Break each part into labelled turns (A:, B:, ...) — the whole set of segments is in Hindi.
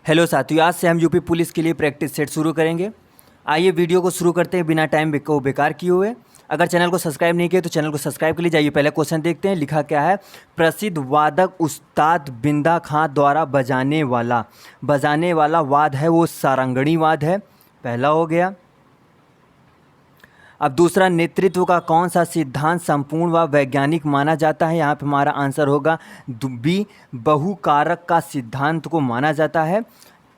A: हेलो साथियों, आज से हम यूपी पुलिस के लिए प्रैक्टिस सेट शुरू करेंगे। आइए वीडियो को शुरू करते हैं बिना टाइम को बेकार किए हुए। अगर चैनल को सब्सक्राइब नहीं किया तो चैनल को सब्सक्राइब कर लीजिए। जाइए पहले क्वेश्चन देखते हैं। लिखा क्या है? प्रसिद्ध वादक उस्ताद बिंदा खां द्वारा बजाने वाला वाद है वो सारंगणी वाद है। पहला हो गया। अब दूसरा, नेतृत्व का कौन सा सिद्धांत संपूर्ण व वैज्ञानिक माना जाता है? यहाँ पे हमारा आंसर होगा बी, बहुकारक का सिद्धांत को माना जाता है।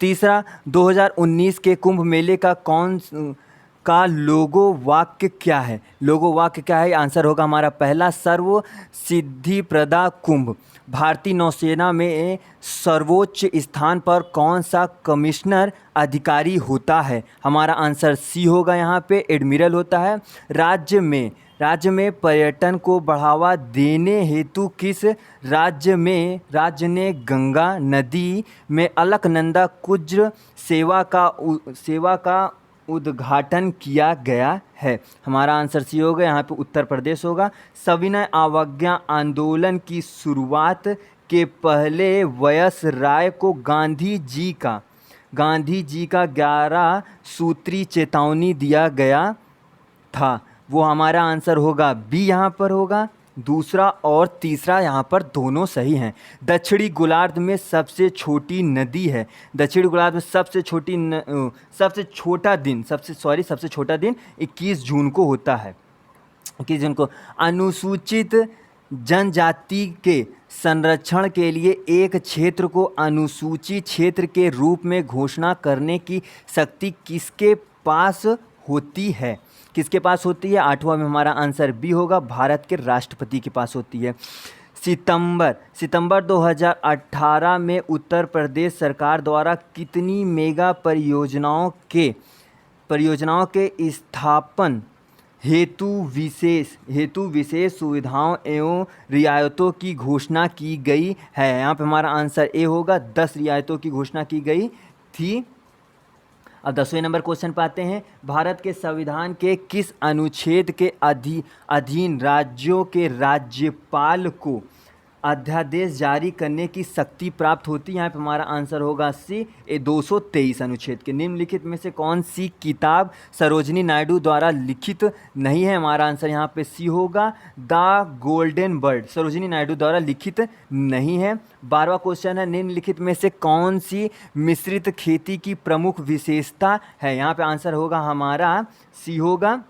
A: तीसरा, 2019 के कुंभ मेले का लोगो वाक्य क्या है? लोगो वाक्य क्या है? आंसर होगा हमारा पहला, सर्व सिद्धि प्रदा कुंभ। भारतीय नौसेना में सर्वोच्च स्थान पर कौन सा कमिश्नर अधिकारी होता है? हमारा आंसर सी होगा, यहाँ पे एडमिरल होता है। राज्य में पर्यटन को बढ़ावा देने हेतु किस राज्य ने गंगा नदी में अलकनंदा कुज्र सेवा का उद्घाटन किया गया है? हमारा आंसर सी होगा, यहाँ पे उत्तर प्रदेश होगा। सविनय अवज्ञा आंदोलन की शुरुआत के पहले वयस राय को गांधी जी का 11 सूत्री चेतावनी दिया गया था। वो हमारा आंसर होगा बी, यहाँ पर होगा। दूसरा और तीसरा यहाँ पर दोनों सही हैं। दक्षिणी गोलार्ध में सबसे छोटी नदी है। दक्षिणी गोलार्ध में सबसे छोटा दिन 21 जून को होता है। 21 जून को। अनुसूचित जनजाति के संरक्षण के लिए एक क्षेत्र को अनुसूचित क्षेत्र के रूप में घोषणा करने की शक्ति किसके पास होती है? किसके पास होती है? आठवां में हमारा आंसर बी होगा, भारत के राष्ट्रपति के पास होती है। सितंबर 2018 में उत्तर प्रदेश सरकार द्वारा कितनी मेगा परियोजनाओं के स्थापन हेतु विशेष सुविधाओं एवं रियायतों की घोषणा की गई है? यहाँ पे हमारा आंसर ए होगा, 10 रियायतों की घोषणा की गई थी। अब 10वें नंबर क्वेश्चन पे आते हैं। भारत के संविधान के किस अनुच्छेद के अधीन राज्यों के राज्यपाल को अध्यादेश जारी करने की शक्ति प्राप्त होती है? यहाँ पे हमारा आंसर होगा सी, 223 अनुच्छेद के। निम्नलिखित में से कौन सी किताब सरोजिनी नायडू द्वारा लिखित नहीं है? हमारा आंसर यहाँ पे सी होगा, the golden bird Sarojini Naidu द्वारा लिखित नहीं है। 12वां क्वेश्चन है, निम्नलिखित में से कौन सी मिश्रित खेती की प्रमुख विशेषता है? यहाँ पे आंसर होगा हमारा सी होगा,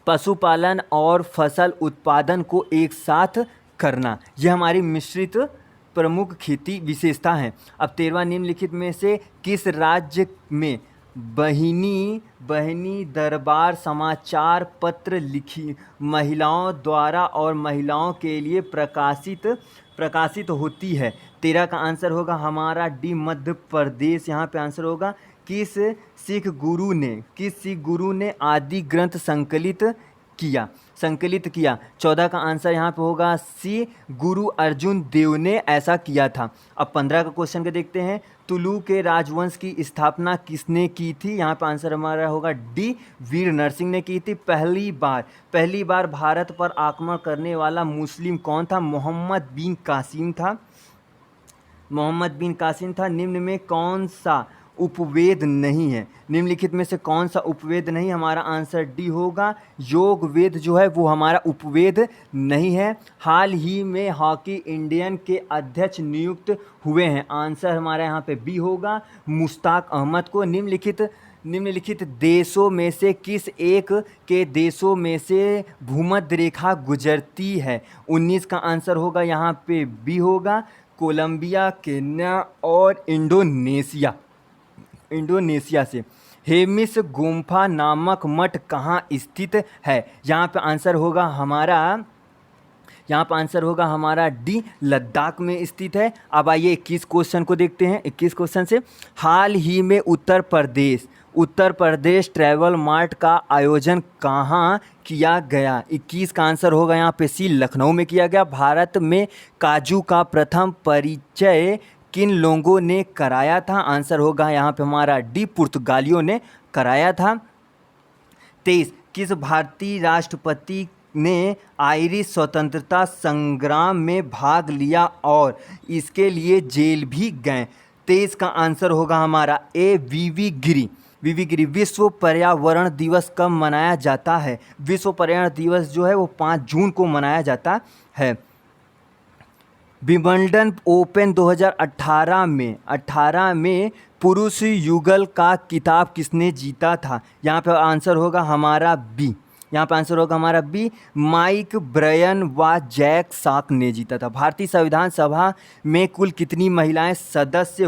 A: पशुपालन और फसल उत्पादन को एक साथ करना। यह हमारी मिश्रित प्रमुख खेती विशेषता है। अब 13वां, निम्नलिखित में से किस राज्य में बहिनी दरबार समाचार पत्र लिखी महिलाओं द्वारा और महिलाओं के लिए प्रकाशित होती है? 13 का आंसर होगा हमारा डी, मध्य प्रदेश। यहाँ पे आंसर होगा, किस सिख गुरु ने आदि ग्रंथ संकलित किया? 14 का आंसर यहाँ पे होगा सी, गुरु अर्जुन देव ने ऐसा किया था। अब 15 का क्वेश्चन के देखते हैं। तुलु के राजवंश की स्थापना किसने की थी? यहाँ पे आंसर हमारा होगा डी, वीर नरसिंह ने की थी। पहली बार भारत पर आक्रमण करने वाला मुस्लिम कौन था? मोहम्मद बिन कासिम था। निम्न में कौन सा उपवेद नहीं है? निम्नलिखित में से कौन सा उपवेद नहीं? हमारा आंसर डी होगा, योग वेद जो है वो हमारा उपवेद नहीं है। हाल ही में हॉकी इंडियन के अध्यक्ष नियुक्त हुए हैं? आंसर हमारा यहाँ पे बी होगा, मुश्ताक अहमद को। निम्नलिखित देशों में से किस एक के देशों में से भूमध्य रेखा गुजरती है? 19 का आंसर होगा यहाँ पे बी होगा, कोलंबिया, केन्या और इंडोनेशिया से। हेमिस गुम्फा नामक मठ कहाँ स्थित है? यहाँ पे आंसर होगा हमारा डी, लद्दाख में स्थित है। अब आइए 21 क्वेश्चन को देखते हैं। 21 क्वेश्चन से, हाल ही में उत्तर प्रदेश ट्रैवल मार्ट का आयोजन कहाँ किया गया? 21 का आंसर होगा यहाँ पे सी, लखनऊ में किया गया। भारत में काजू का प्रथम परिचय किन लोगों ने कराया था? आंसर होगा यहाँ पे हमारा डी, पुर्तगालियों ने कराया था। 23, किस भारतीय राष्ट्रपति ने आयरिश स्वतंत्रता संग्राम में भाग लिया और इसके लिए जेल भी गए? 23 का आंसर होगा हमारा ए वीवी गिरी। वीवी गिरी। विश्व पर्यावरण दिवस कब मनाया जाता है? विश्व पर्यावरण दिवस जो है वो 5 जून को मनाया जाता है। विंबलडन ओपन 2018 में पुरुष युगल का खिताब किसने जीता था? यहाँ पर आंसर होगा हमारा बी। यहाँ पर आंसर होगा हमारा बी, माइक ब्रायन व जैक सॉक ने जीता था। भारतीय संविधान सभा में कुल कितनी महिलाएं सदस्य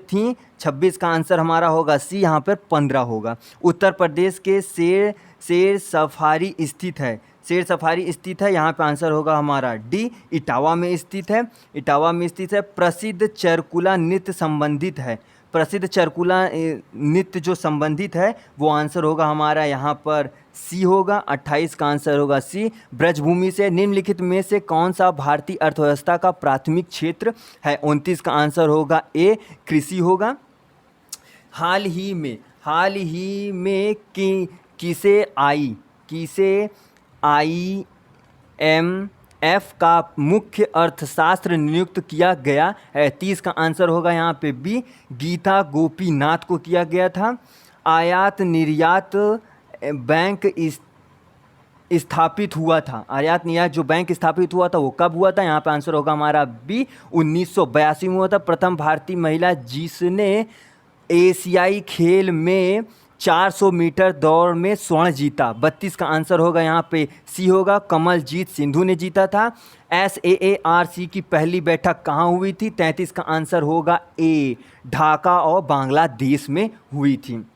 A: थीं? 26 का आंसर हमारा होगा सी, यहाँ पर 15 होगा। उत्तर प्रदेश के शेर सफारी स्थित है। शेर सफारी स्थित है, यहाँ पे आंसर होगा हमारा डी, इटावा में स्थित है। इटावा में स्थित है। प्रसिद्ध चरकुला नृत्य संबंधित है। प्रसिद्ध चरकुला नृत्य जो संबंधित है वो आंसर होगा हमारा यहाँ पर सी होगा। 28 का आंसर होगा सी। ब्रजभूमि से निम्नलिखित में से कौन सा भारतीय अर्थव्यवस्था का प्राथमिक क्षेत्र है? 29 का आंसर होगा ए, कृषि होगा। हाल ही में किसे IMF का मुख्य अर्थशास्त्र नियुक्त किया गया है? 30 का आंसर होगा यहाँ पे बी, गीता गोपीनाथ को किया गया था। आयात निर्यात बैंक स्थापित हुआ था। आयात निर्यात जो बैंक स्थापित हुआ था वो कब हुआ था? यहाँ पे आंसर होगा हमारा बी, 1982 में हुआ था। प्रथम भारतीय महिला जिसने एशियाई खेल में 400 मीटर दौड़ में स्वर्ण जीता। 32 का आंसर होगा यहाँ पे सी होगा, कमलजीत सिंधु ने जीता था। SAARC की पहली बैठक कहाँ हुई थी? 33 का आंसर होगा ए, ढाका और बांग्लादेश में हुई थी।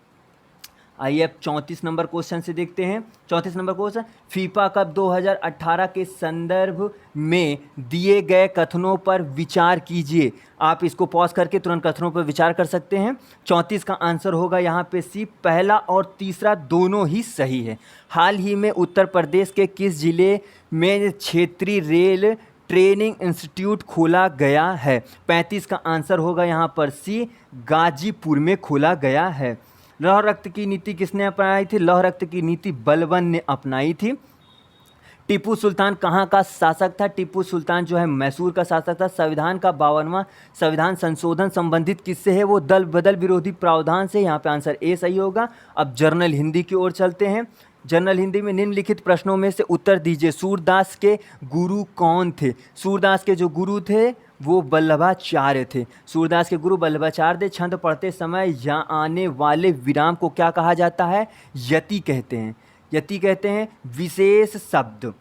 A: आइए अब 34 नंबर क्वेश्चन से देखते हैं। 34 नंबर क्वेश्चन, फीफा कप 2018 के संदर्भ में दिए गए कथनों पर विचार कीजिए। आप इसको पॉज करके तुरंत कथनों पर विचार कर सकते हैं। 34 का आंसर होगा यहाँ पे सी, पहला और तीसरा दोनों ही सही है। हाल ही में उत्तर प्रदेश के किस जिले में क्षेत्रीय रेल ट्रेनिंग इंस्टीट्यूट खोला गया है? 35 का आंसर होगा यहाँ पर सी, गाजीपुर में खोला गया है। लौह रक्त की नीति किसने अपनाई थी? लौह रक्त की नीति बलबन ने अपनाई थी। टीपू सुल्तान कहाँ का शासक था? टीपू सुल्तान जो है मैसूर का शासक था। संविधान का 52वां संविधान संशोधन संबंधित किससे है? वो दल बदल विरोधी प्रावधान से। यहाँ पे आंसर ए सही होगा। अब जर्नल हिंदी की ओर चलते हैं। जनरल हिंदी में निम्नलिखित प्रश्नों में से उत्तर दीजिए। सूरदास के गुरु कौन थे? सूरदास के जो गुरु थे वो वल्लभाचार्य थे। सूरदास के गुरु वल्लभाचार्य थे। छंद पढ़ते समय यहाँ आने वाले विराम को क्या कहा जाता है? यति कहते हैं। यति कहते हैं। विशेष शब्द,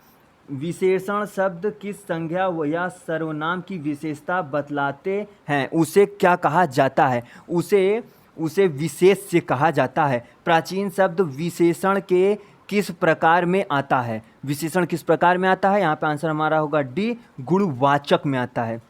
A: विशेषण शब्द किस संज्ञा या सर्वनाम की विशेषता बतलाते हैं उसे क्या कहा जाता है? उसे विशेष्य कहा जाता है। प्राचीन शब्द विशेषण के किस प्रकार में आता है? विशेषण किस प्रकार में आता है? यहाँ पे आंसर हमारा होगा डी, गुणवाचक में आता है।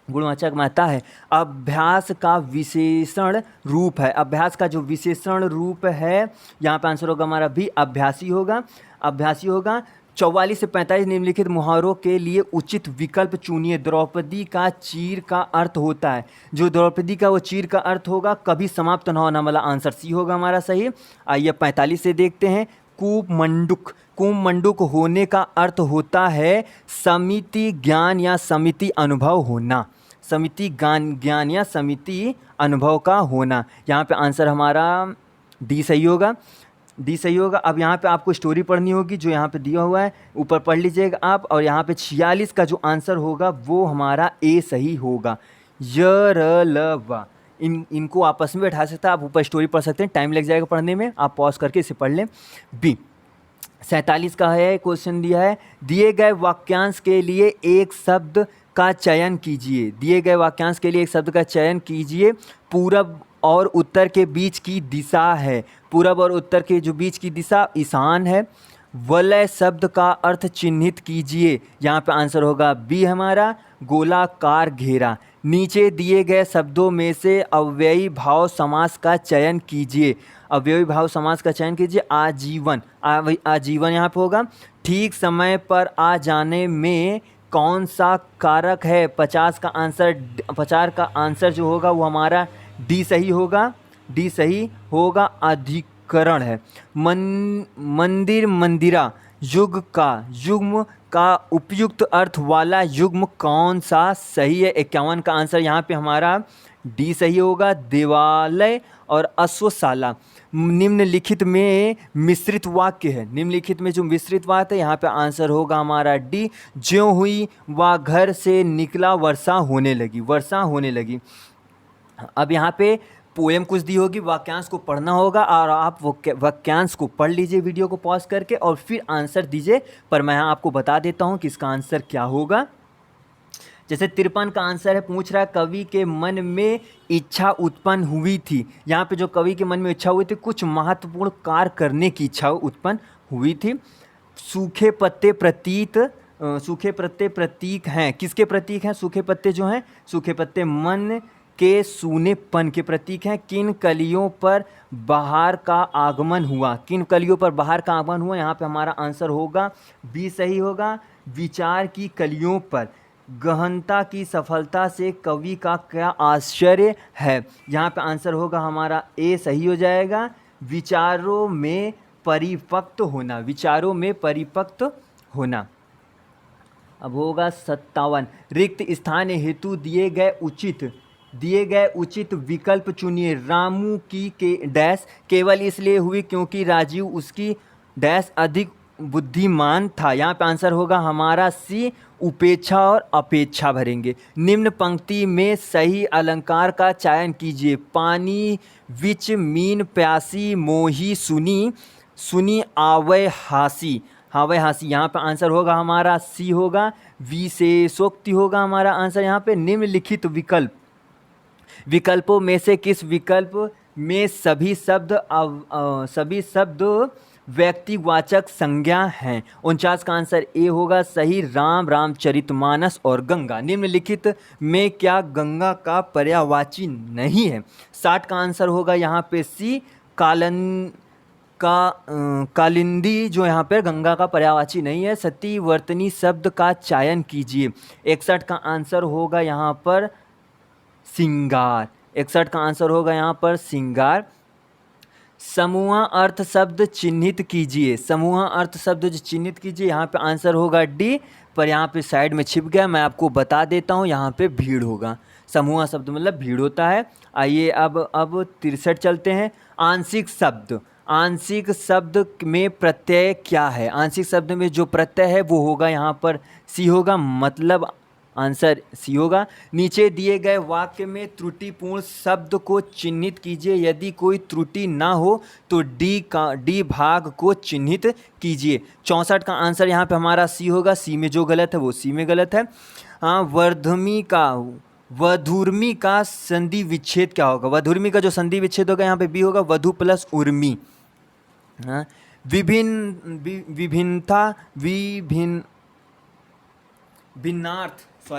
A: गुणवाचक में आता है। अभ्यास का विशेषण रूप है। अभ्यास का जो विशेषण रूप है यहाँ पे आंसर होगा हमारा भी, अभ्यासी होगा। अभ्यासी होगा। 44 से 45 निम्नलिखित मुहावरों के लिए उचित विकल्प चुनिए। द्रौपदी का चीर का अर्थ होता है। जो द्रौपदी का वो चीर का अर्थ होगा कभी समाप्त न होना वाला, आंसर सी होगा हमारा सही। आइए 45 से देखते हैं। कुमंडुक, कुमंडुक होने का अर्थ होता है समिति ज्ञान या समिति अनुभव होना। समिति ज्ञान या समिति अनुभव का होना। यहाँ पे आंसर हमारा डी सही होगा। डी सही होगा। अब यहाँ पे आपको स्टोरी पढ़नी होगी जो यहाँ पे दिया हुआ है, ऊपर पढ़ लीजिएगा आप। और यहाँ पे 46 का जो आंसर होगा वो हमारा ए सही होगा। यरलवा, इनको आपस में बैठा सकते हैं। आप ऊपर स्टोरी पढ़ सकते हैं, टाइम लग जाएगा पढ़ने में, आप पॉज करके इसे पढ़ लें। बी 47 का है क्वेश्चन दिया है। दिए गए वाक्यांश के लिए एक शब्द का चयन कीजिए। दिए गए वाक्यांश के लिए एक शब्द का चयन कीजिए। पूरब और उत्तर के बीच की दिशा है। पूरब और उत्तर के जो बीच की दिशा ईशान है। वलय शब्द का अर्थ चिन्हित कीजिए। यहाँ पे आंसर होगा बी हमारा, गोलाकार घेरा। नीचे दिए गए शब्दों में से अव्ययी भाव समास का चयन कीजिए। अव्ययी भाव समास का चयन कीजिए। आजीवन, आजीवन यहाँ पे होगा। ठीक समय पर आ जाने में कौन सा कारक है? 50 का आंसर जो होगा वो हमारा डी सही होगा। डी सही होगा। अधिकरण है। मंदिर मंदिरा युग्म का उपयुक्त अर्थ वाला युग्म कौन सा सही है? 51 का आंसर यहाँ पे हमारा डी सही होगा, देवालय और अश्वशाला। निम्नलिखित में मिश्रित वाक्य है, निम्नलिखित में जो मिश्रित वाक्य है यहाँ पे आंसर होगा हमारा डी, ज्यों हुई वह घर से निकला वर्षा होने लगी, वर्षा होने लगी। अब यहाँ पे पोएम कुछ दी होगी, वाक्यांश को पढ़ना होगा और आप वो वाक्यांश को पढ़ लीजिए वीडियो को पॉज करके और फिर आंसर दीजिए। पर मैं यहाँ आपको बता देता हूँ कि इसका आंसर क्या होगा। जैसे 53 का आंसर है, पूछ रहा है कवि के मन में इच्छा उत्पन्न हुई थी। यहाँ पे जो कवि के मन में इच्छा हुई थी, कुछ महत्वपूर्ण कार्य करने की इच्छा उत्पन्न हुई थी। सूखे पत्ते प्रतीक हैं, किसके प्रतीक हैं? सूखे पत्ते जो हैं, सूखे पत्ते मन के सूनेपन के प्रतीक हैं। किन कलियों पर बाहर का आगमन हुआ? किन कलियों पर बाहर का आगमन हुआ? यहाँ पे हमारा आंसर होगा बी सही होगा, विचार की कलियों पर। गहनता की सफलता से कवि का क्या आश्चर्य है? यहाँ पे आंसर होगा हमारा ए सही हो जाएगा, विचारों में परिपक्व होना, विचारों में परिपक्व होना। अब होगा 57, रिक्त स्थान हेतु दिए गए उचित विकल्प चुनिए। रामू की के डैश केवल इसलिए हुई क्योंकि राजीव उसकी डैश अधिक बुद्धिमान था। यहाँ पे आंसर होगा हमारा सी, उपेक्षा और अपेक्षा भरेंगे। निम्न पंक्ति में सही अलंकार का चयन कीजिए। पानी विच मीन प्यासी मोही सुनी आवै हासी, यहाँ पे आंसर होगा हमारा सी होगा, विशेषोक्ति होगा हमारा आंसर यहाँ पे। निम्नलिखित विकल्पों में से किस विकल्प में सभी शब्द व्यक्तिवाचक संज्ञा हैं? 49 का आंसर ए होगा सही, राम, रामचरितमानस और गंगा। निम्नलिखित में क्या गंगा का पर्यायवाची नहीं है? 60 का आंसर होगा यहाँ पे सी, कालिंदी जो यहाँ पर गंगा का पर्यायवाची नहीं है। सतीवर्तनी शब्द का चयन कीजिए। 61 का आंसर होगा यहाँ पर सिंगार, 61 का आंसर होगा यहाँ पर सिंगार। समूह अर्थ शब्द चिन्हित कीजिए, समूह अर्थ शब्द जो चिन्हित कीजिए, यहाँ पे आंसर होगा डी, पर यहाँ पे साइड में छिप गया, मैं आपको बता देता हूँ, यहाँ पे भीड़ होगा। समूह शब्द मतलब भीड़ होता है। आइए अब 63 चलते हैं। आंशिक शब्द में प्रत्यय क्या है? आंशिक शब्द में जो प्रत्यय है वो होगा यहाँ पर सी होगा, मतलब आंसर सी होगा। नीचे दिए गए वाक्य में त्रुटिपूर्ण शब्द को चिन्हित कीजिए। यदि कोई त्रुटि ना हो तो डी भाग को चिन्हित कीजिए। 64 का आंसर यहाँ पे हमारा सी होगा, सी में जो गलत है वो सी में गलत है। हाँ, वधुर्मी का संधि विच्छेद क्या होगा? वधुर्मी का जो संधि विच्छेद होगा यहाँ पे बी होगा, वधु प्लस उर्मी। हाँ,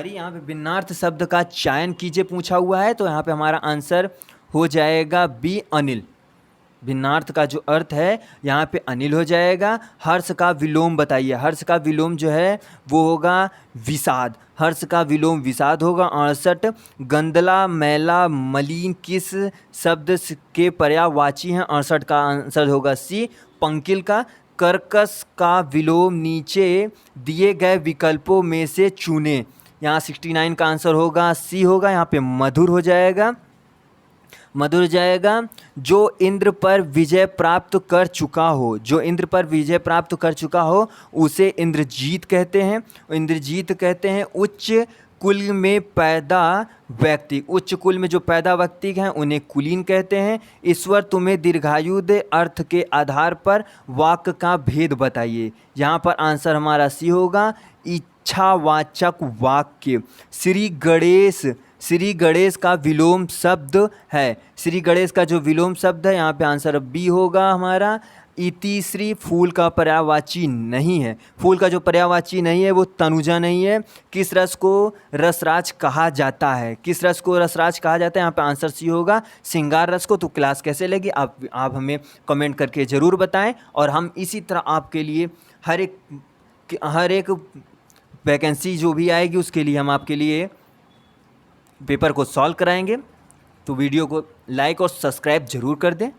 A: यहाँ पे भिन्नार्थ शब्द का चयन कीजिए पूछा हुआ है, तो यहाँ पे हमारा आंसर हो जाएगा बी, अनिल। भिन्नार्थ का जो अर्थ है यहाँ पे अनिल हो जाएगा। हर्ष का विलोम बताइए। हर्ष का विलोम जो है वो होगा विषाद, हर्ष का विलोम विषाद होगा। 68, गंदला, मैला, मलिन किस शब्द के पर्यायवाची हैं? 68 का आंसर होगा सी, पंकिल का। कर्कश का विलोम नीचे दिए गए विकल्पों में से चुने। यहाँ 69 का आंसर होगा सी होगा, यहाँ पे मधुर हो जाएगा, मधुर जाएगा। जो इंद्र पर विजय प्राप्त कर चुका हो, जो इंद्र पर विजय प्राप्त कर चुका हो उसे इंद्रजीत कहते हैं, इंद्रजीत कहते हैं। उच्च कुल में पैदा व्यक्ति, उच्च कुल में जो पैदा व्यक्ति हैं उन्हें कुलीन कहते हैं। ईश्वर तुम्हें दीर्घायु दे श्रुति के आधार पर वाक्य का भेद बताइए। यहाँ पर आंसर हमारा सी होगा, इच्छावाचक वाक्य। श्री गणेश का विलोम शब्द है, श्री गणेश का जो विलोम शब्द है यहाँ पे आंसर बी होगा हमारा। इतिश्री फूल का पर्यायवाची नहीं है, फूल का जो पर्यायवाची नहीं है वो तनुजा नहीं है। किस रस को रसराज कहा जाता है? किस रस को रसराज कहा जाता है? यहाँ पे आंसर सी होगा, श्रृंगार रस को। तो क्लास कैसे लगी आप हमें कमेंट करके ज़रूर बताएं, और हम इसी तरह आपके लिए हर एक वैकेंसी जो भी आएगी उसके लिए हम आपके लिए पेपर को सॉल्व कराएंगे। तो वीडियो को लाइक और सब्सक्राइब ज़रूर कर दें।